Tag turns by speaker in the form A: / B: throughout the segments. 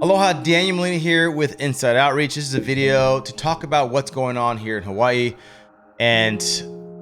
A: Aloha, Daniel Molina here with Inside Outreach. This is a video to talk about what's going on here in Hawaii, and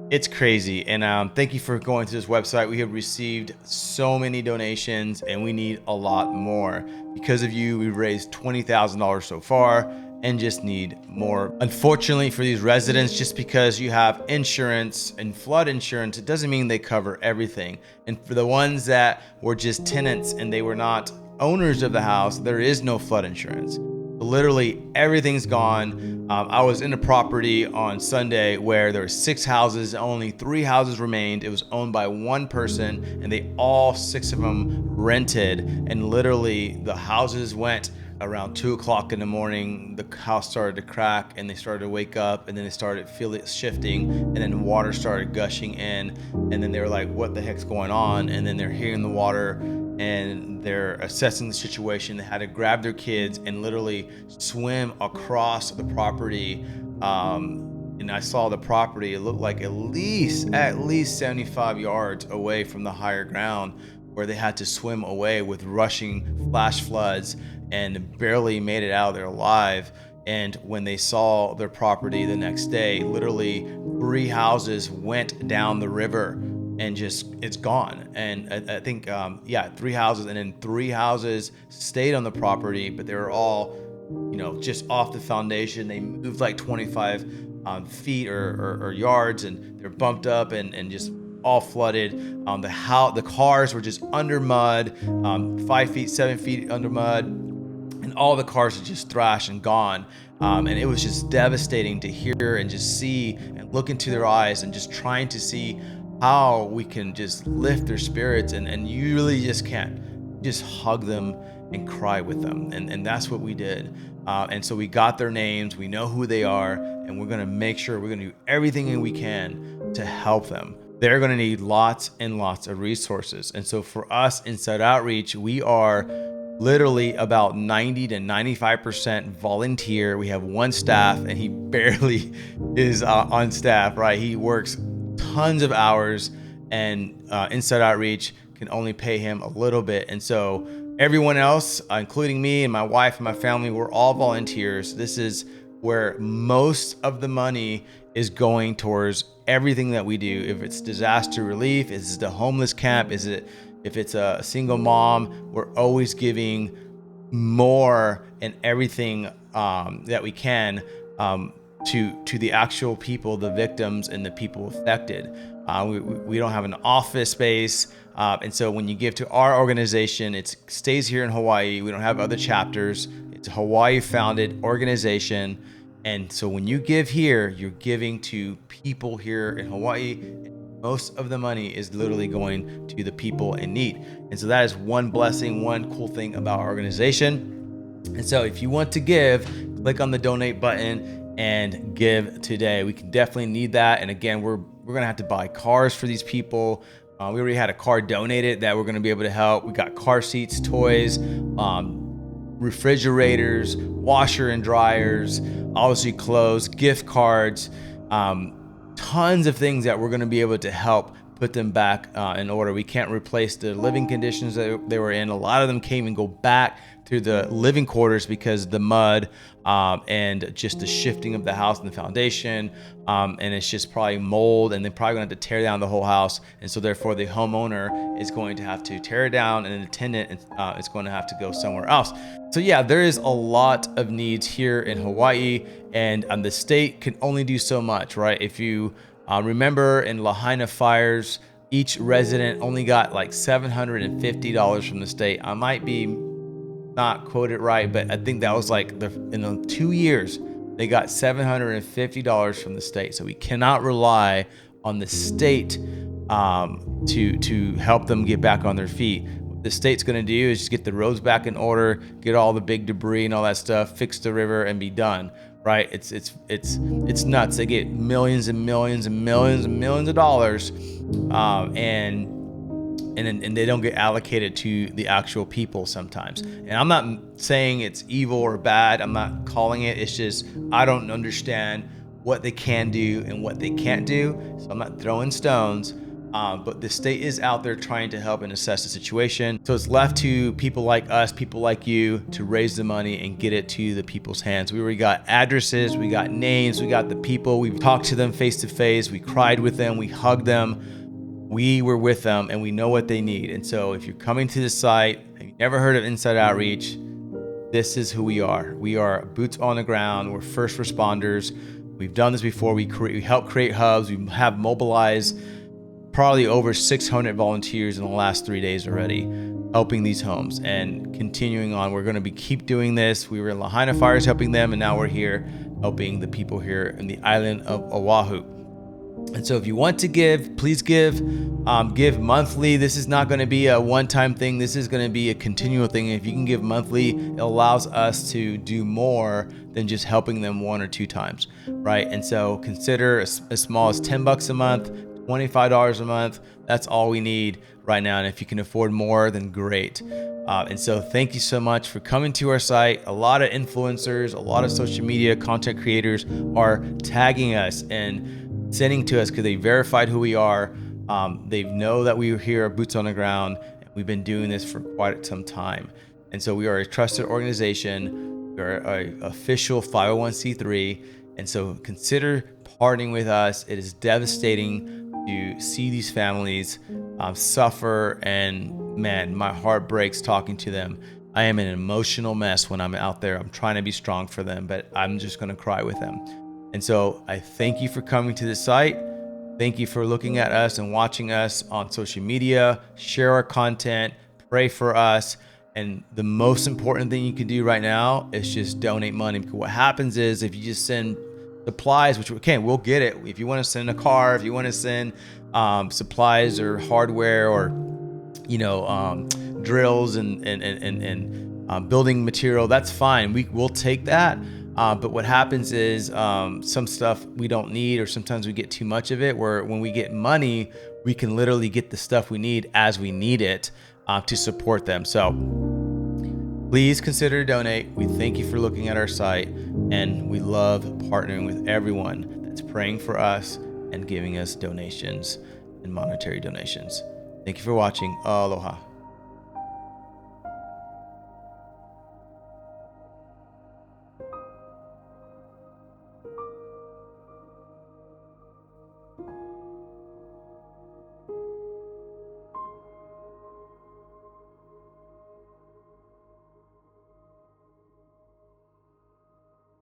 A: it's crazy. And thank you for going to this website. We have received so many donations, and we need a lot more. Because of you, we've raised $20,000 so far and just need more. Unfortunately for these residents, just because you have insurance and flood insurance, it doesn't mean they cover everything. And for the ones that were just tenants and they were not owners of the house, there is no flood insurance. Literally everything's gone. I was in a property on Sunday where there were 6 houses, only 3 houses remained. It was owned by one person, and they all 6 of them rented. And literally the houses went around 2 o'clock in the morning. The house started to crack, and they started to wake up, and then they started to feel it shifting, and then water started gushing in, and then they were like, what the heck's going on? And then they're hearing the water, and they're assessing the situation. They had to grab their kids and literally swim across the property. And I saw the property. It looked like at least 75 yards away from the higher ground, where they had to swim away with rushing flash floods and barely made it out of there alive. And when they saw their property the next day, literally 3 houses went down the river and just it's gone. And I think 3 houses, and then 3 houses stayed on the property, but they were all just off the foundation. They moved like 25 feet or yards, and they're bumped up and just all flooded. The cars were just under mud, 5 feet 7 feet under mud, and all the cars are just thrashed and gone. And it was just devastating to hear and just see and look into their eyes and just trying to see how we can just lift their spirits, and you really just can't just hug them and cry with them. And that's what we did. And so we got their names, we know who they are, and we're gonna make sure we're gonna do everything we can to help them. They're gonna need lots and lots of resources. And so for us, Inside Outreach, we are literally about 90 to 95% volunteer. We have one staff, and he barely is on staff, right? He works tons of hours, and Inside Outreach can only pay him a little bit. And so everyone else, including me and my wife and my family, we're all volunteers. This is where most of the money is going towards everything that we do. If it's disaster relief, is it a homeless camp, if it's a single mom, we're always giving more and everything that we can to the actual people, the victims, and the people affected. We don't have an office space, and so when you give to our organization, it stays here in Hawaii. We don't have other chapters. It's a Hawaii-founded organization, and so when you give here, you're giving to people here in Hawaii. Most of the money is literally going to the people in need, and so that is one blessing, one cool thing about our organization. And so if you want to give, click on the donate button and give today. We can definitely need that. And again, we're gonna have to buy cars for these people. We already had a car donated that we're gonna be able to help. We got car seats, toys, refrigerators, washer and dryers, obviously clothes, gift cards, tons of things that we're gonna be able to help put them back in order. We can't replace the living conditions that they were in. A lot of them can't even go back through the living quarters because of the mud and just the shifting of the house and the foundation, and it's just probably mold, and they're probably going to have to tear down the whole house. And so therefore the homeowner is going to have to tear it down, and then the tenant is going to have to go somewhere else. So yeah, there is a lot of needs here in Hawaii, and the state can only do so much, right? If you remember in Lahaina fires, each resident only got like $750 from the state. I might be not quoted right, but I think that was like in 2 years, they got $750 from the state. So we cannot rely on the state to help them get back on their feet. What the state's going to do is just get the roads back in order, get all the big debris and all that stuff, fix the river, and be done. Right? It's nuts. They get millions and millions and millions and millions of dollars, and they don't get allocated to the actual people sometimes. And I'm not saying it's evil or bad. I'm not calling it. It's just I don't understand what they can do and what they can't do. So I'm not throwing stones. But the state is out there trying to help and assess the situation. So it's left to people like us, people like you, to raise the money and get it to the people's hands. We already got addresses, we got names, we got the people. We've talked to them face to face. We cried with them, we hugged them. We were with them, and we know what they need. And so if you're coming to the site and you've never heard of Inside Outreach, this is who we are. We are boots on the ground. We're first responders. We've done this before. We help create hubs. We have mobilized probably over 600 volunteers in the last 3 days already, helping these homes and continuing on. We're going to keep doing this. We were in Lahaina Fires helping them, and now we're here helping the people here in the island of Oahu. And so if you want to give, please give. Give monthly. This is not going to be a one-time thing. This is going to be a continual thing. If you can give monthly, it allows us to do more than just helping them 1 or 2 times, right? And so consider as small as $10 a month, $25 a month. That's all we need right now. And if you can afford more, then great. And so thank you so much for coming to our site. A lot of influencers, a lot of social media content creators are tagging us and sending to us because they verified who we are. They know that we are here, boots on the ground. We've been doing this for quite some time. And so we are a trusted organization. We're an official 501c3. And so consider partnering with us. It is devastating to see these families suffer. And man, my heart breaks talking to them. I am an emotional mess when I'm out there. I'm trying to be strong for them, but I'm just going to cry with them. And so I thank you for coming to the site. Thank you for looking at us and watching us on social media. Share our content, pray for us. And the most important thing you can do right now is just donate money. Because what happens is if you just send supplies, which we'll get it. If you want to send a car, if you want to send supplies or hardware or drills and building material, that's fine. We'll take that. But what happens is some stuff we don't need, or sometimes we get too much of it, where when we get money, we can literally get the stuff we need as we need it to support them. So please consider to donate. We thank you for looking at our site, and we love partnering with everyone that's praying for us and giving us donations and monetary donations. Thank you for watching. Aloha.